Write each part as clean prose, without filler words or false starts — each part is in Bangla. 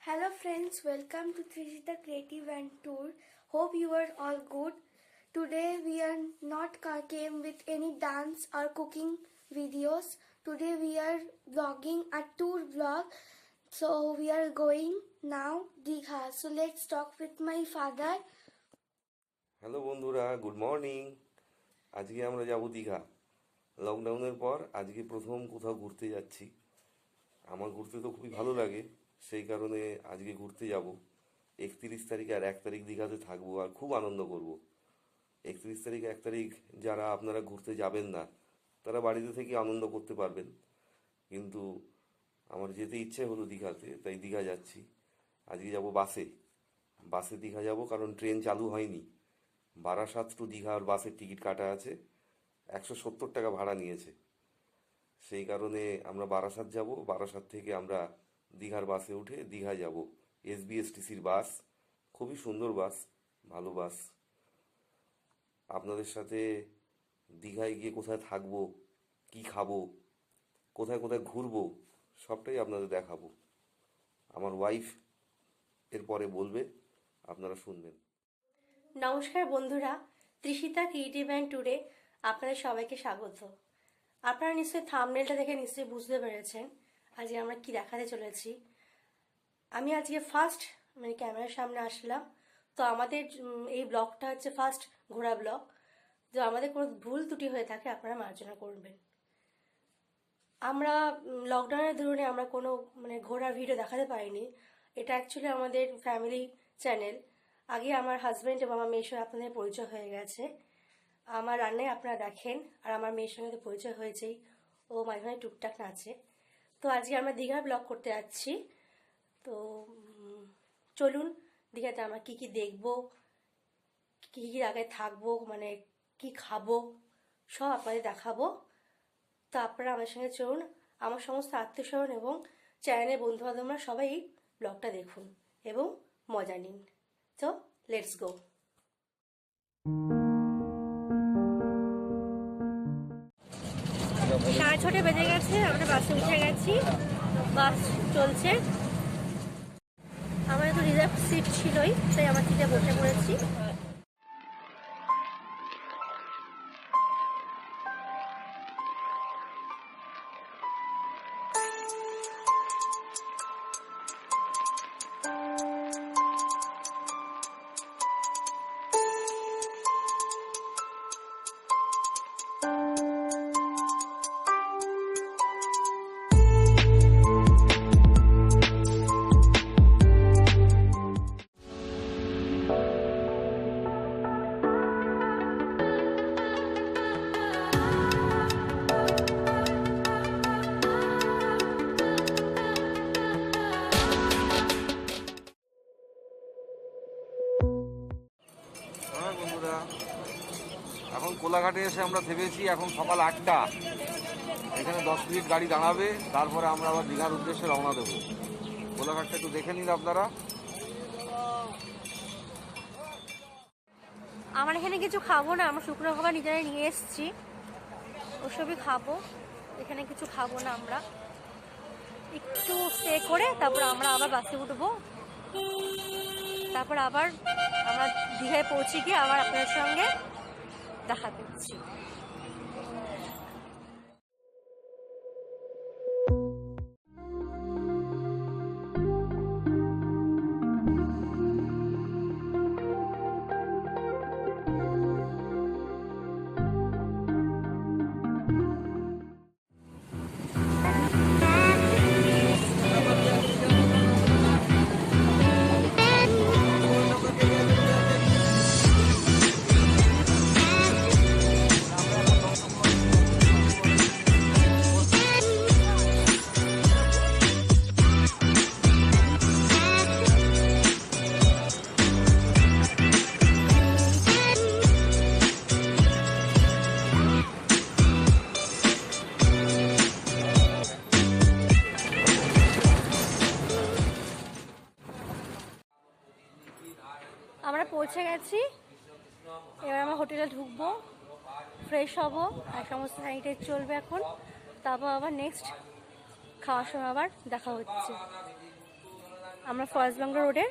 Hello friends, welcome to Trishita Creative and Tour. Hope you are all good. Today we are not came with any dance or cooking videos. Today we are vlogging a tour vlog. So we are going now Digha. So let's talk with my father. Hello বন্ধুরা, গুড মর্নিং। আজকে আমরা যাব দীঘা। লকডাউনের পর আজকে প্রথম কোথাও ঘুরতে যাচ্ছি। আমার ঘুরতে তো খুবই ভালো লাগে, সেই কারণে আজকে ঘুরতে যাব। 31 তারিখ আর 1 তারিখ দীঘাতে থাকবো আর খুব আনন্দ করব। 31 তারিখ 1 তারিখ যারা আপনারা ঘুরতে যাবেন না তারা বাড়িতে থেকে আনন্দ করতে পারবেন, কিন্তু আমার যেতে ইচ্ছে হলো দীঘাতে, তাই দীঘা যাচ্ছি। আজকে যাব বাসে। বাসে দীঘা যাব, কারণ ট্রেন চালু হয়নি। বারাসাত টু দীঘার বাসের টিকিট কাটা আছে, 170 টাকা ভাড়া নিয়েছে। সেই কারণে আমরা বারাসাত যাব। বারাসাত থেকে আমরা দীঘার বাসে উঠে দীঘা যাব। এসবিএসটিসির বাস, খুবই সুন্দর বাস, ভালো বাস। আপনাদের সাথে দীঘায় গিয়ে কোথায় থাকবো, কি খাবো, কোথায় কোথায় ঘুরবো, সবটাই আপনাদের দেখাবো। আমার ওয়াইফ এরপরে বলবে, আপনারা শুনবেন। নমস্কার বন্ধুরা, তৃষিতা ক্রিয়েটিভ অ্যান্ড ট্যুরে আপনাদের সবাইকে স্বাগত। আপনারা নিশ্চয়ই থাম্বনেলটা দেখে নিশ্চয়ই বুঝতে পেরেছেন আজকে আমরা কি দেখাতে চলেছি। আমি আজকে ফার্স্ট ক্যামেরার সামনে আসলাম। তো আমাদের এই ব্লগটা হচ্ছে ফার্স্ট ঘোরা ব্লগ। তো আমাদের কোনো ভুল ত্রুটি হয়ে থাকে আপনারা মার্জনা করবেন। আমরা লকডাউনের দরুনে আমরা কোনো ঘোরার ভিডিও দেখাতে পারিনি। এটা অ্যাকচুয়ালি আমাদের ফ্যামিলি চ্যানেল। আগে আমার হাজব্যান্ড এবং আমার মেয়ের সঙ্গে আপনাদের পরিচয় হয়ে গেছে। আমার রান্নায় আপনারা দেখেন, আর আমার মেয়ের সঙ্গে তো পরিচয় হয়েছেই, ও মাঝে মাঝে টুকটাক নাচে। তো আজকে আমরা দীঘার ব্লগ করতে যাচ্ছি। তো চলুন দীঘাতে আমরা কি কি দেখবো, কি কি জায়গায় থাকবো, কি খাবো, সব আপনাদের দেখাবো। তো আপনারা আমার সঙ্গে চলুন। আমার সমস্ত আত্মীয়স্বজন এবং চ্যানেলের বন্ধুবান্ধবরা সবাই এই ব্লগটা দেখুন এবং মজা নিন। তো লেটস গো। 6:30 বেজে গেছে, আমরা বাসে উঠে গেছি। বাস চলছে। আমার তো রিজার্ভ সিট ছিলই, তাই আমার সিটে বসে পড়েছি। বন্ধুরা, এখন কোলাঘাটে এসে আমরা থেমেছি। এখন সকাল 8টা। এখানে 10 মিনিট গাড়ি দাঁড়াবে, তারপরে আমরা আবার দীঘার উদ্দেশ্যে রওনা দেবো। কোলাঘাটটা একটু দেখে নিন আপনারা। আমার এখানে কিছু খাবো না, আমরা শুকনো খাবার নিজেরাই নিয়ে এসেছি, ওসবই খাবো। এখানে কিছু খাবো না, আমরা একটু স্টে করে তারপর আমরা আবার বাসে উঠবো। তারপর আবার আমরা দীঘায় পৌঁছে গিয়ে আবার আপনাদের সঙ্গে দেখা করছি। আমরা পৌঁছে গেছি। এবার আমরা হোটেলে ঢুকবো, ফ্রেশ হব, আর সমস্ত স্যানিটাইজ চলবে এখন। তারপর আবার নেক্সট খাওয়ার সময় আবার দেখা হচ্ছে। আমরা ফরেস্ট বেঙ্গল রোডের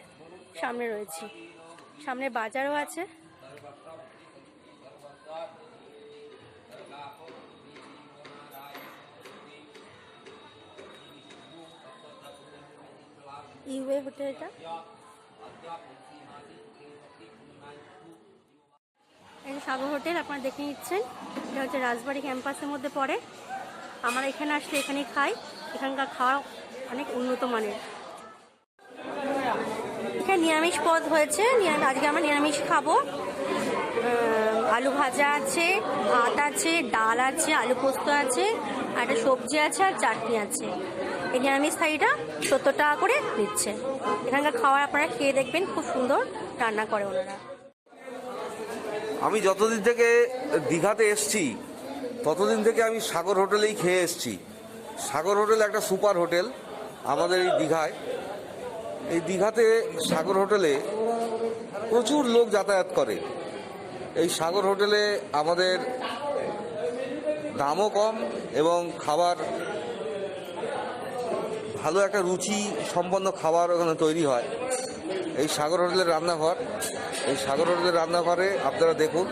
সামনে রয়েছি, সামনে বাজারও আছে। ইউএ হোটেলটা, এই যে সাগর হোটেল আপনারা দেখে নিচ্ছেন, এটা হচ্ছে রাজবাড়ি ক্যাম্পাসের মধ্যে পড়ে। আমরা এখানে আসলে এখানেই খাই, এখানকার খাওয়া অনেক উন্নত মানের। এখানে নিরামিষ পদ হয়েছে, আজকে আমরা নিরামিষ খাবো। আলু ভাজা আছে, ভাত আছে, ডাল আছে, আলু পোস্ত আছে, আর একটা সবজি আছে, আর চাটনি আছে। এই নিরামিষ থালিটা 70 টাকা করে নিচ্ছে। এখানকার খাবার আপনারা খেয়ে দেখবেন, খুব সুন্দর রান্না করে ওনারা। আমি যতদিন থেকে দীঘাতে এসছি ততদিন থেকে আমি সাগর হোটেলেই খেয়ে এসছি। সাগর হোটেল একটা সুপার হোটেল আমাদের এই দীঘায়। এই দীঘাতে সাগর হোটেলে প্রচুর লোক যাতায়াত করে। এই সাগর হোটেলে আমাদের দামও কম এবং খাবার ভালো, একটা রুচি সম্পন্ন খাবার ওখানে তৈরি হয়। এই সাগর হোটেলের রান্নাঘর, এই সাগর হোটেলের রান্নাঘরে আপনারা দেখুন,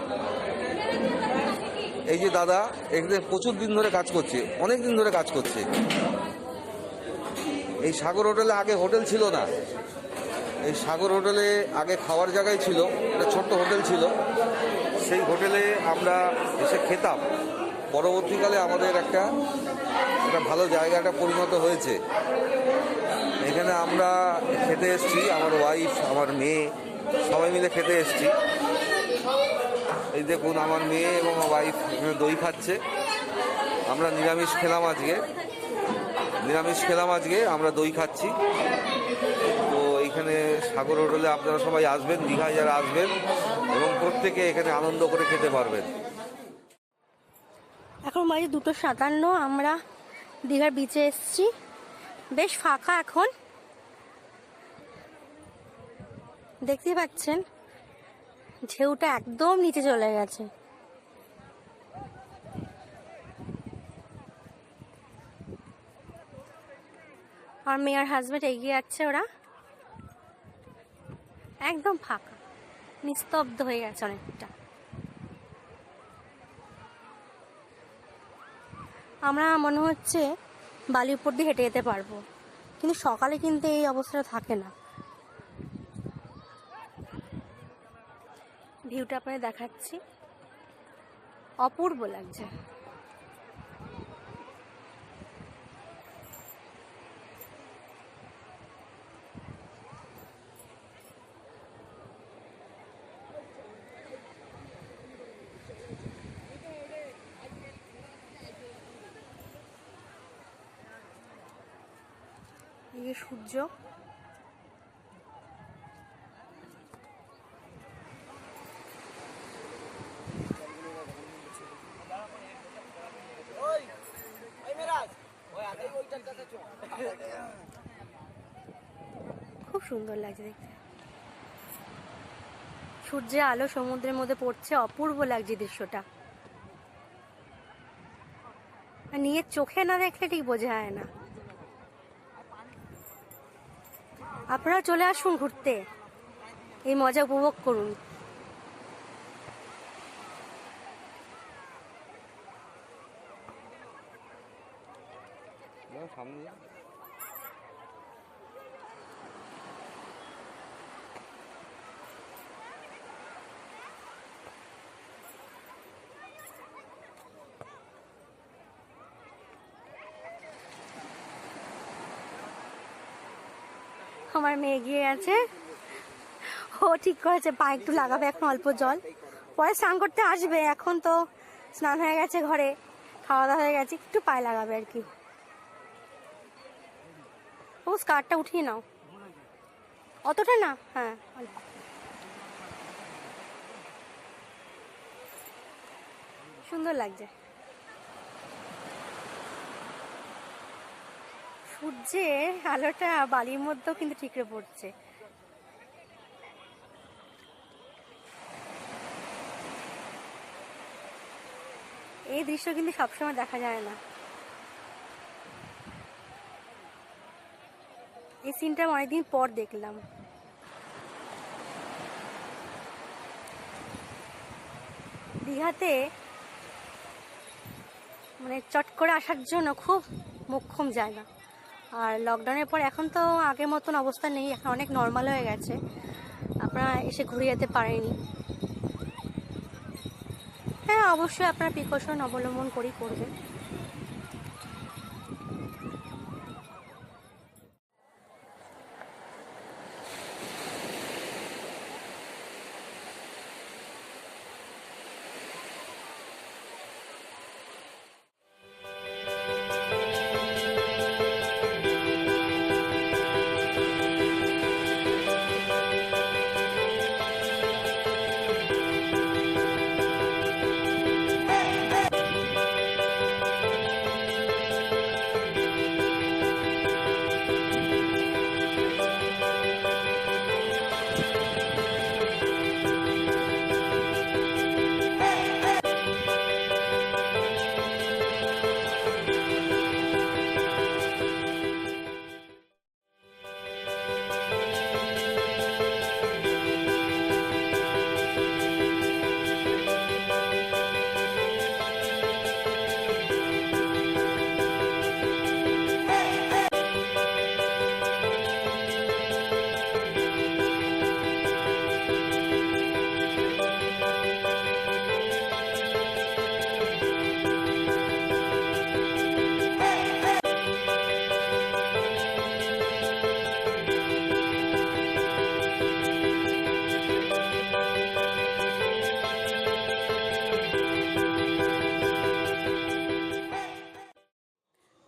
এই যে দাদা এখানে প্রচুর দিন ধরে কাজ করছে, অনেক দিন ধরে কাজ করছে। এই সাগর হোটেলে আগে হোটেল ছিল না, এই সাগর হোটেলে আগে খাওয়ার জায়গায় ছিল, একটা ছোট্ট হোটেল ছিল। সেই হোটেলে আমরা এসে খেতাম। পরবর্তীকালে আমাদের একটা ভালো জায়গাটা পরিণত হয়েছে। এখানে আমরা খেতে এসেছি, আমার ওয়াইফ, আমার মেয়ে, সবাই মিলে খেতে এসেছি। এই দেখুন আমার মেয়ে এবং ওয়াইফ এখানে দই খাচ্ছে। আমরা নিরামিষ খেলাম আজকে, আমরা দই খাচ্ছি। তো এইখানে সাগর হোটেলে আপনারা সবাই আসবেন, দীঘায় যারা আসবেন, এবং প্রত্যেকে এখানে আনন্দ করে খেতে পারবেন। এখন বাজে 2:57, আমরা দীঘার বিচে এসেছি। বেশ ফাঁকা এখন, দেখতে পাচ্ছেন ঢেউটা একদম নিচে চলে গেছে। আর মেয়ে আর হাজব্যান্ড এগিয়ে যাচ্ছে, ওরা একদম ফাঁকা, নিস্তব্ধ হয়ে গেছে অনেকটা। আমরা মনে হচ্ছে বালির উপর দিয়ে হেঁটে যেতে পারবো, কিন্তু সকালে কিন্তু এই অবস্থাটা থাকে না। ভিউটা আপনাদের দেখাচ্ছি, অপূর্ব লাগছে। এই যে সূর্য, খুব সুন্দর লাগছে দেখতে। সূর্যের আলো সমুদ্রের মধ্যে পড়ছে, অপূর্ব লাগছে দৃশ্যটা। আর নিজের চোখে না দেখলে ঠিক বোঝা যায় না। আপনারা চলে আসুন ঘুরতে, এই মজা উপভোগ করুন। আমার মেয়ে এগিয়ে আছে, ও ঠিক করেছে পা একটু লাগাবে, এখন অল্প জল, পরে স্নান করতে আসবে। এখন তো স্নান হয়ে গেছে, ঘরে খাওয়া দাওয়া হয়ে গেছে, একটু পায়ে লাগাবে আর কি। ও স্কার্টটা উঠিয়ে নাও, অতটা না, হ্যাঁ সুন্দর লাগছে। সূর্যের আলোটা বালির মধ্যেও কিন্তু ঠিকরে পড়ছে। এই দৃশ্য কিন্তু সবসময় দেখা যায় না। এই সিনটা অনেকদিন পর দেখলাম। দীঘাতে মানে চট করে আসার জন্য খুব মোক্ষম জায়গা। আর লকডাউনের পর এখন তো আগের মতন অবস্থা নেই, এখন অনেক নর্মাল হয়ে গেছে, আপনারা এসে ঘুরে যেতে পারেনি। হ্যাঁ, অবশ্যই আপনারা প্রিকশন অবলম্বন করেই করবেন।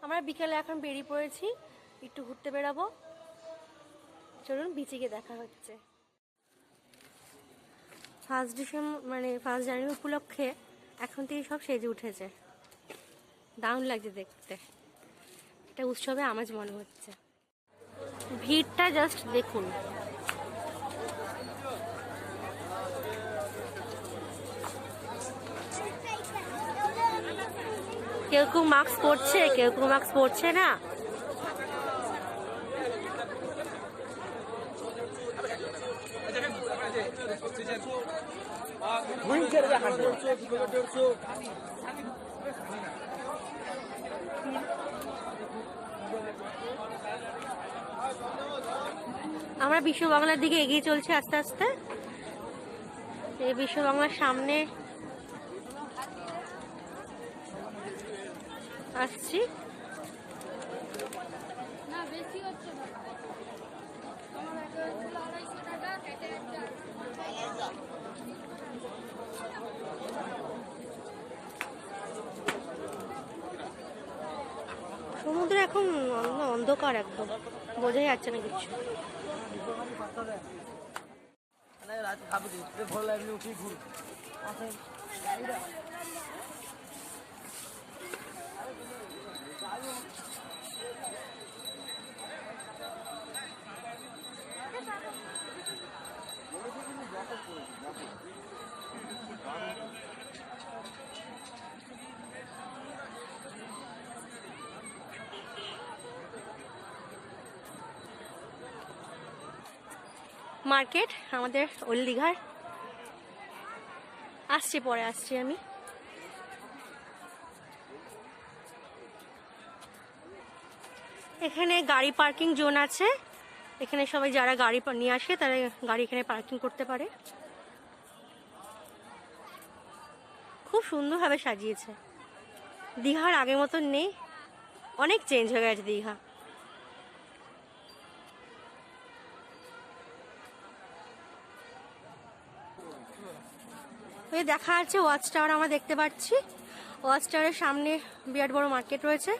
আমরা বিকেলে এখন বেরিয়ে পড়েছি, একটু ঘুরতে বেরাবো। চলুন বিচে গিয়ে দেখা হচ্ছে। 1 ডিসেম্বর মানে 1 জানুয়ারি উপলক্ষে এখন থেকে সব সেজে উঠেছে, দারুণ লাগছে দেখতে। এটা উৎসবে আমেজ মনে হচ্ছে। ভিড়টা জাস্ট দেখুন। কেউ কেউ মাস্ক পরছে, কেউ কেউ মাস্ক পরছে না। আমরা বিশ্ব বাংলার দিকে এগিয়ে চলছি আস্তে আস্তে। এই বিশ্ব বাংলার সামনে আসছি। সমুদ্র এখন অন্ধকার, একদম বোঝাই যাচ্ছে না কিছু। মার্কেট আমাদের ওল্ড দীঘার, আসছি পরে আসছি আমি। এখানে গাড়ি পার্কিং জোন আছে, এখানে সবাই যারা গাড়ি নিয়ে আসে তারা গাড়ি এখানে পার্কিং করতে পারে। খুব সুন্দরভাবে সাজিয়েছে। দীঘার আগের মতন নেই, অনেক চেঞ্জ হয়ে গেছে দীঘা। ওই দেখা যাচ্ছে ওয়াচ টাওয়ার, আমরা দেখতে পাচ্ছি। ওয়াচ টাওয়ারের সামনে বিরাট বড় মার্কেট রয়েছে।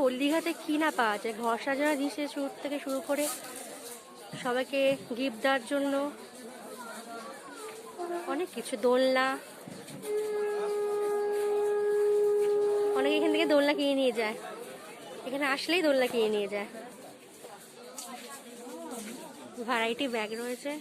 ওল্ড দীঘাতে কি না পাওয়া যায়, ঘর সাজানো জিনিসের থেকে শুরু করে সবাইকে গিফট দেওয়ার জন্য অনেক কিছু, দোলনা, অনেকে এখান থেকে দোলনা কিনে নিয়ে যায়, এখানে আসলেই দোলনা কিনে নিয়ে যায়। ভ্যারাইটি ব্যাগ রয়েছে।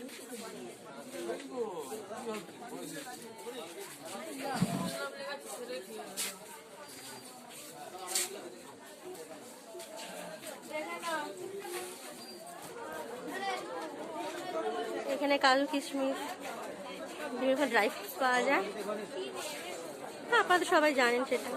এখানে কাজু কিশমিশ, বিভিন্ন ড্রাই ফ্রুটস পাওয়া যায়। হ্যাঁ, আপনারা সবাই জানেন সেটা।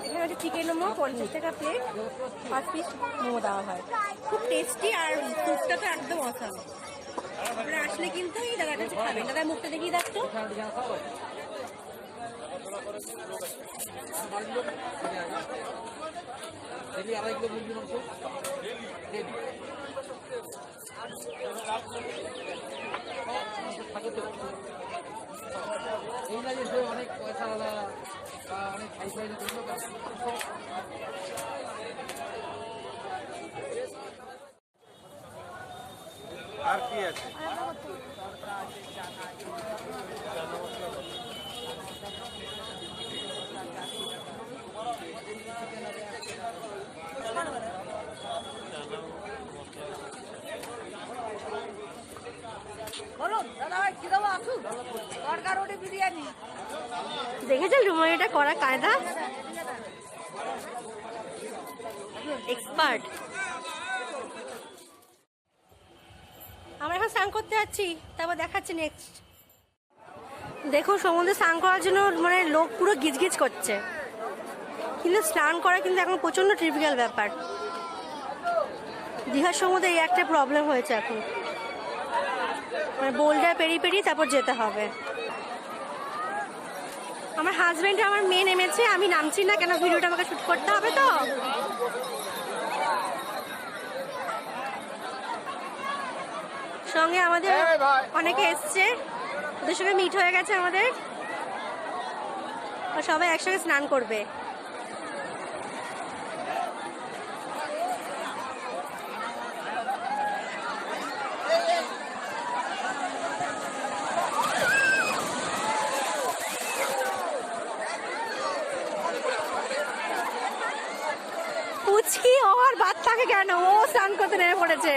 এখানে হচ্ছে চিকেন মোমো, 50 টাকা প্লেট, 5 পিস মোমো দেওয়া হয়। খুব টেস্টি, আর স্যুপটা তো একদম অসাম। আপনারা আসলে কিন্তু এই দাদাটা খাবেন। দাদা মুখটা দেখিয়ে রাখতো। অনেক পয়সা অনেক আর কি আছে? দেখেছেন রুমালিটা করা কায়দা, এক্সপার্ট। আমরা এখন স্নান করতে যাচ্ছি, তারপর দেখাচ্ছি নেক্সট। দেখুন সমুদ্রে স্নান করার জন্য মানে লোক পুরো গিজগিজ করছে, কিন্তু স্নান করা কিন্তু এখন প্রচন্ড ট্রিপিক্যাল ব্যাপার। দীঘার সমুদ্রে এই একটা প্রবলেম হয়েছে এখন, মানে বোল্ডার পেরিয়ে পেরিয়ে তারপর যেতে হবে। আমার হাজবেন্ড আমার মেয়ে নেমেছে, আমি নামছি না কেন, ভিডিওটা আমাকে শুট করতে হবে তো। সঙ্গে আমাদের অনেকে এসছে, ওদের সঙ্গে মিট হয়ে গেছে আমাদের, সবাই একসঙ্গে স্নান করবে। পুচকি ওর বাদ থাকে কেন, ও স্নান করতে নেমে পড়েছে।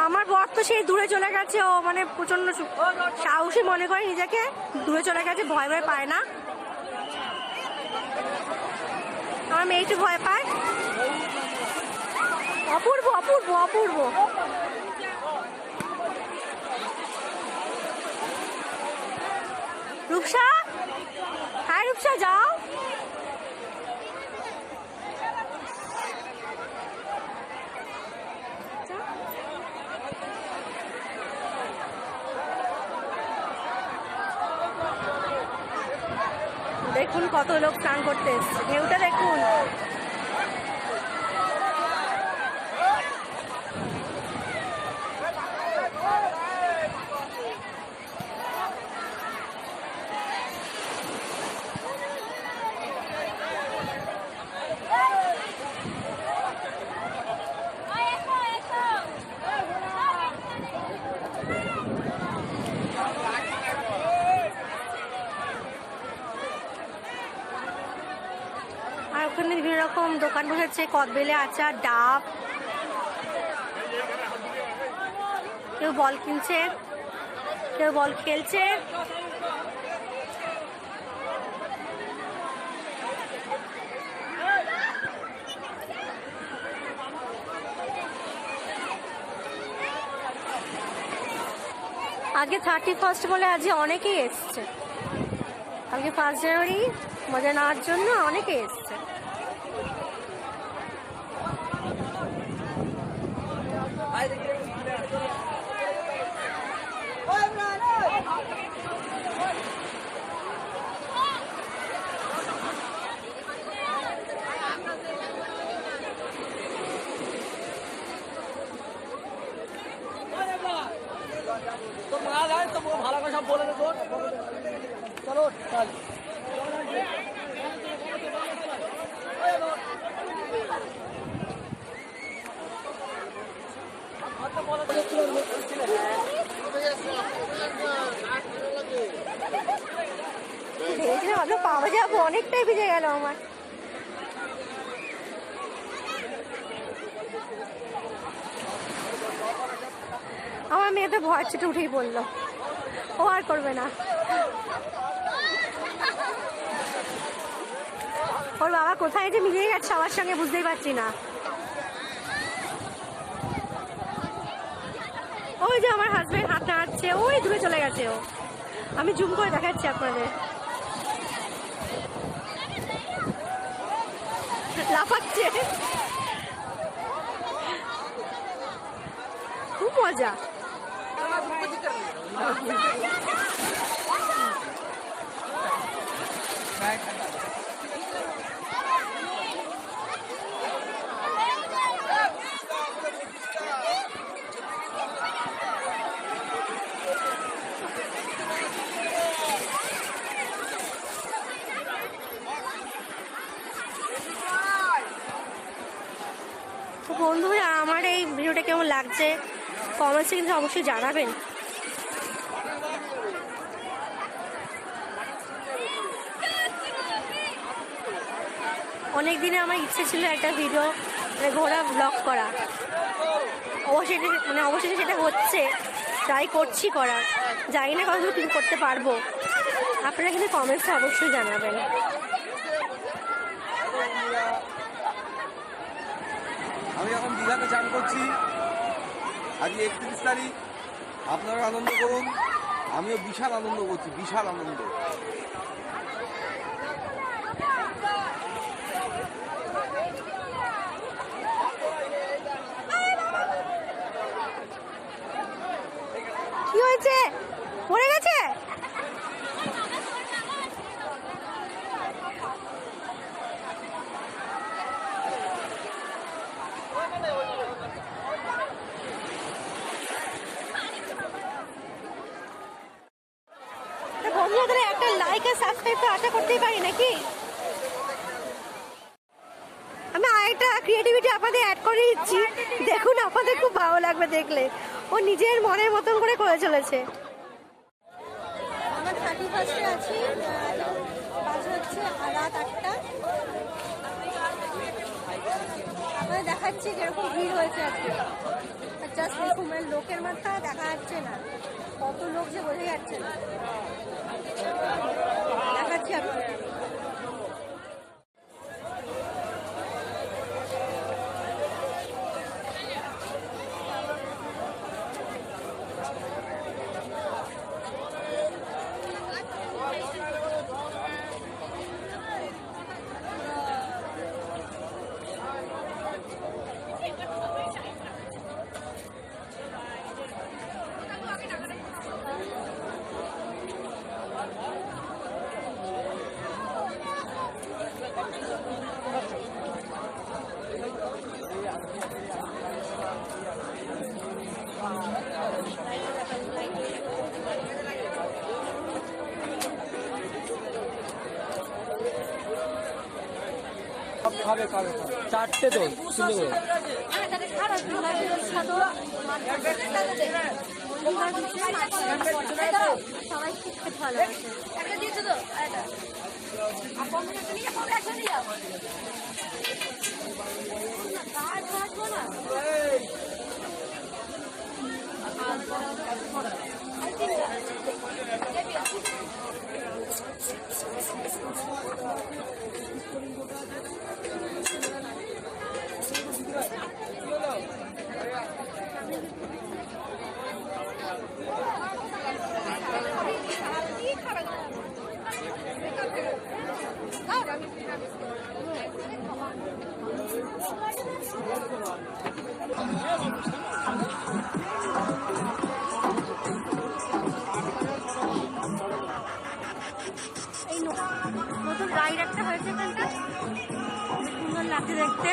আমার বর তো সেই দূরে চলে গেছে, ও মানে প্রচন্ড সাহসী মনে করে নিজেকে, দূরে চলে গেছে, ভয় ভয় পায় না। আমার মেয়ে একটু ভয় পায়। অপূর্ব অপূর্ব অপূর্ব। রূপসা, হ্যাঁ রূপসা যাও। দেখুন কত লোক স্নান করতে এসছে, ঢেউটা দেখুন। আর ওখানে বিভিন্ন রকম দোকান বসেছে, কদবেলে আচার, ডাব, কেউ বল কিনছে, কেউ বল খেলছে। আজকে 31 বলে আজকে অনেকেই এসছে। আজকে 1 জানুয়ারি মজা নেওয়ার জন্য অনেকেই এসছে। তো মাল হয় তো ভালো করে সব বলে দেবো। চলো চল। ভেবেছিলাম আজকে পাওয়া যাবো, অনেকটাই ভিজে গেল আমার। আমার মেয়ে তো ভয় ছুটে উঠেই পড়লো, ও আর করবে না। ওর বাবা কোথায় যে মিলিয়ে যাচ্ছে সবার সঙ্গে বুঝতেই পারছি না। ওই যে আমার হাজবেন্ড হাত নাড়াচ্ছে, ওই দূরে চলে গেছে ও। আমি জুম করে দেখাচ্ছি আপনাদের। লাফাচ্ছে, খুব মজা। তো বন্ধুরা, আমার এই ভিডিওটা কেমন লাগছে কমেন্টসে কিন্তু অবশ্যই জানাবেন। অনেক দিনে আমার ইচ্ছে ছিল একটা ভিডিও ঘোরা ব্লগ করা, অবশ্যই সেটা হচ্ছে, ট্রাই করছি করার। জানি না কতদূর কিন্তু করতে পারবো, আপনারা কিন্তু কমেন্টসে অবশ্যই জানাবেন। আমি এখন দীঘাতে চান করছি। আজকে 31 তারিখ। আপনারা আনন্দ করুন, আমিও বিশাল আনন্দ করছি, বিশাল আনন্দ। কি হয়েছে, পড়ে গেছে? বন্ধুরা, একটা লাইক আর সাবস্ক্রাইব তো আশা করতেই পারি নাকি? আমি আরেকটা ক্রিয়েটিভিটি আপনাদের অ্যাড করে দিচ্ছি, দেখুন আপনাদের খুব ভালো লাগবে দেখলে। ও নিজের মনের মতন করে চলেছে। আমার 31 আছি, বাজে হচ্ছে রাত 8টা। আপনাদের দেখাচ্ছি কিরকম ভিড় হয়েছে আজকে। জাস্ট দেখুন, লোকের মাথা দেখা যাচ্ছে না, কত লোক যে বোঝা যাচ্ছে না। দেখাচ্ছি আপনাদের। খাবে খাবে চারটে তো সুন্দর করে। সবাই খুব ভালো এই নতুন রাইড একটা হয়েছে এখানটা, সুন্দর লাগছে দেখতে।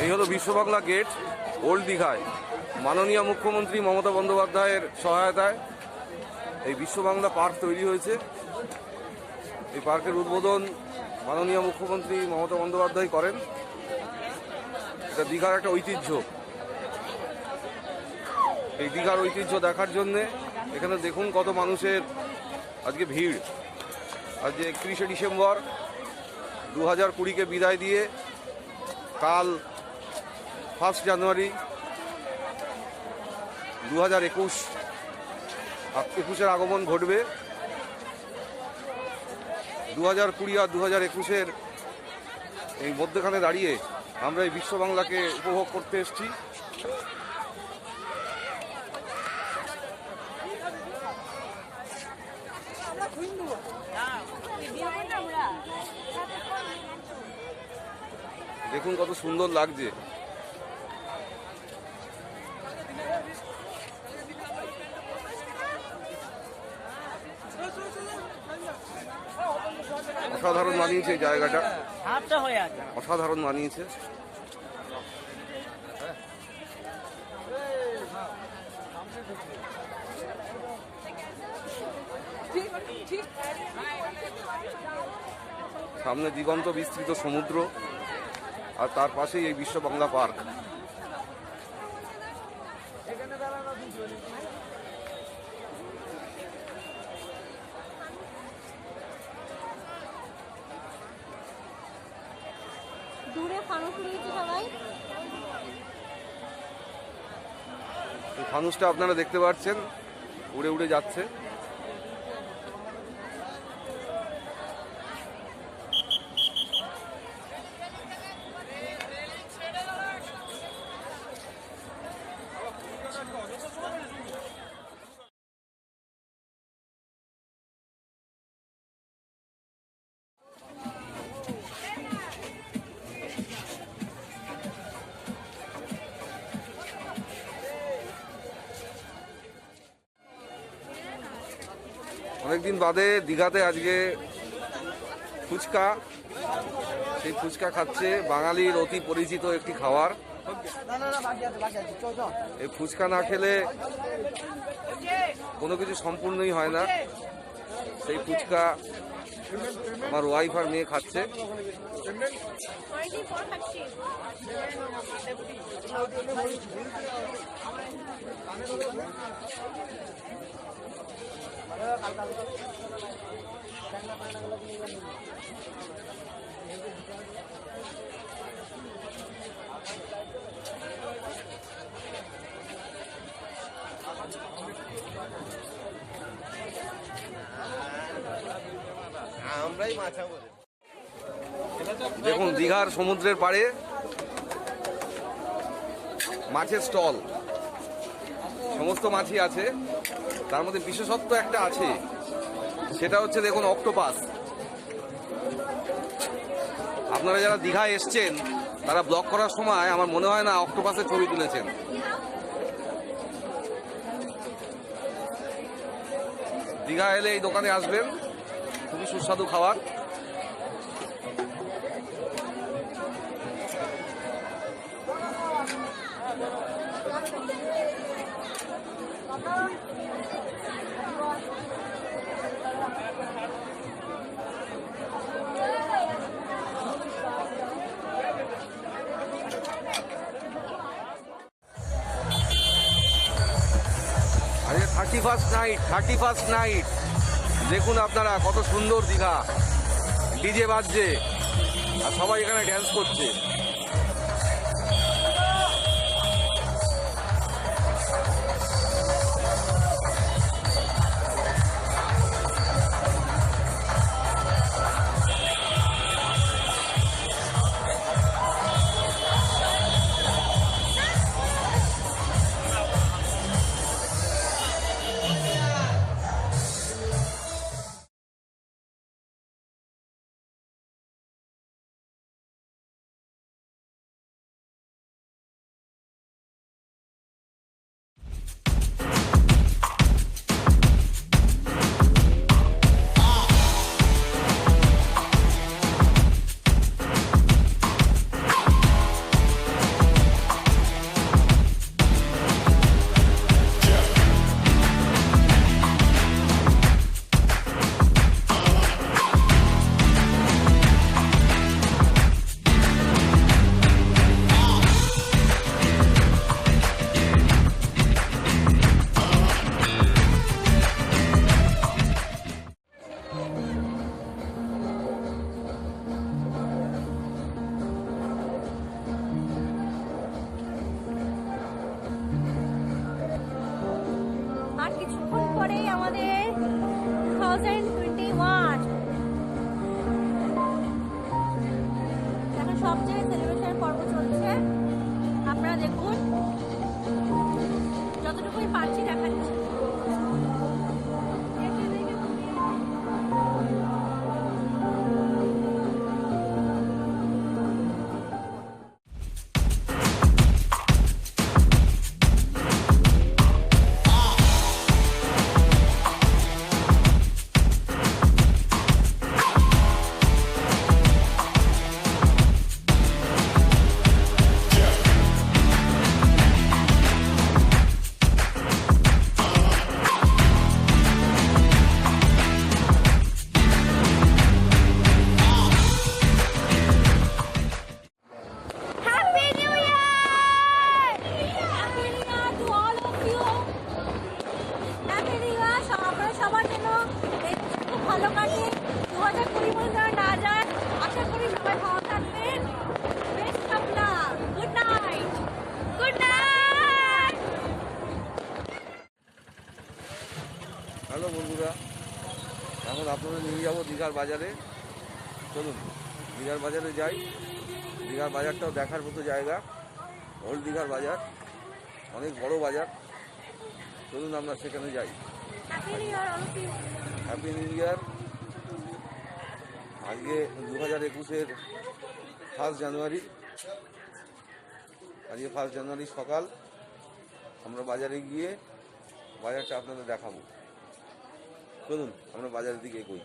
এই হলো বিশ্ববাংলা গেট, ওল্ড দীঘায়। মাননীয় মুখ্যমন্ত্রী মমতা বন্দ্যোপাধ্যায়ের সহায়তায় এই বিশ্ববাংলা পার্ক তৈরি হয়েছে। এই পার্কের উদ্বোধন মাননীয় মুখ্যমন্ত্রী মমতা বন্দ্যোপাধ্যায় করেন। এটা দীঘার একটা ঐতিহ্য। এই দীঘার ঐতিহ্য দেখার জন্যে এখানে দেখুন কত মানুষের আজকে ভিড়। আজ 31শে ডিসেম্বর 2020-কে বিদায় দিয়ে কাল 1 জানুয়ারি 2021-এর আগমন ঘটবে। 2020 আর 2021-এর এই মধ্যখানে দাঁড়িয়ে আমরা এই বিশ্ববাংলাকে উপভোগ করতে এসেছি। দেখুন কত সুন্দর লাগছে। অসাধারণ মানিয়েছে এই জায়গাটা, অসাধারণ মানিয়েছে। সামনে দিগন্ত বিস্তৃত সমুদ্র, আর তার পাশেই এই বিশ্ববাংলা পার্ক। দূরে ফানুস নিয়েছে সবাই। এই ফানুসটা আপনারা দেখতে পাচ্ছেন উড়ে উড়ে যাচ্ছে। অনেকদিন বাদে দীঘাতে আজকে ফুচকা, সেই ফুচকা খাচ্ছে বাঙালির অতি পরিচিত একটি খাবার। এই ফুচকা না খেলে কোনো কিছু সম্পূর্ণই হয় না। সেই ফুচকা আমার ওয়াইফ আর মেয়ে খাচ্ছে। দেখুন দীঘার সমুদ্রের পাড়ে মাছের স্টল, সমস্ত মাছই আছে। তার মধ্যে বিশেষত্ব একটা আছে, সেটা হচ্ছে দেখুন অক্টোপাস। আপনারা যারা দীঘায় এসছেন তারা ব্লগ করার সময় আমার মনে হয় না অক্টোপাসের ছবি তুলেছেন। দীঘা এলে এই দোকানে আসবেন, খুবই সুস্বাদু খাবার। আজকে 31st নাইট দেখুন আপনারা কত সুন্দর দীঘা, ডিজে বাজছে আর সবাই এখানে ড্যান্স করছে। আর কিছুক্ষণ পরেই আমাদের 2021 এখন সব জায়গায় সেলিব্রেশনের পর্ব চলছে। আপনারা দেখুন, যতটুকুই পারছি দেখাচ্ছি। ভালো কাটে 2020 মধ্যে না যায়। আশা করি সবাই ভালো থাকবেন। Best of luck. Good night. Good night. Hello বন্ধুরা, এখন আপনাদের নিয়ে যাবো দীঘার বাজারে। চলুন দীঘার বাজারে যাই। দীঘার বাজারটাও দেখার মতো জায়গা, ওল্ড দীঘার বাজার, অনেক বড় বাজার। চলুন আমরা সেখানে যাই। Happy new year. আজকে 2021-এর 1 জানুয়ারি। আজকে 1 জানুয়ারি সকাল। আমরা বাজারে গিয়ে বাজারটা আপনাদের দেখাবো। চলুন আমরা বাজারের দিকে এগোই।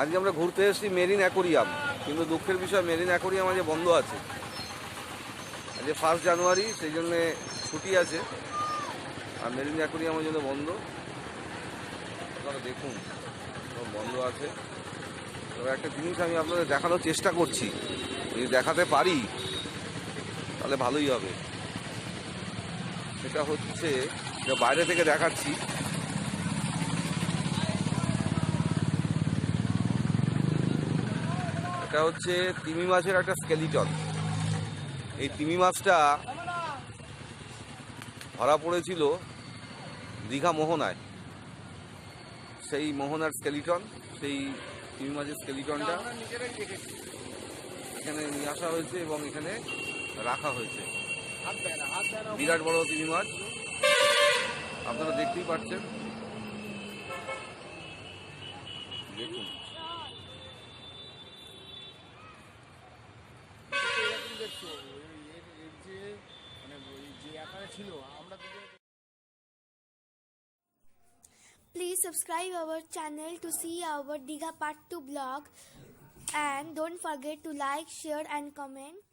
আজকে আমরা ঘুরতে এসেছি মেরিন অ্যাকোরিয়াম, কিন্তু দুঃখের বিষয় মেরিন অ্যাকোরিয়াম আজ বন্ধ আছে। আজ 1 জানুয়ারি, সেই জন্যে ছুটি আছে, আর মেরিন অ্যাকোরিয়ামের জন্য বন্ধ। আপনারা দেখুন সব বন্ধ আছে। তবে একটা জিনিস আমি আপনাদের দেখানোর চেষ্টা করছি, যদি দেখাতে পারি তাহলে ভালোই হবে। সেটা হচ্ছে, এটা বাইরে থেকে দেখাচ্ছি। এটা হচ্ছে তিমি মাছের একটা স্কেলিটন। এই তিমি মাছটা ধরা পড়েছিল দীঘা মোহনায়। সেই মোহনার স্কেলিটন, সেই তিমি মাছের স্কেলিটনটা এখানে নিয়ে আসা হয়েছে এবং এখানে রাখা হয়েছে। বিরাট বড় তিমি মাছ, আপনারা দেখতেই পাচ্ছেন। দেখুন Please subscribe our channel to see our Digha Part 2 vlog, and don't forget to like, share and comment.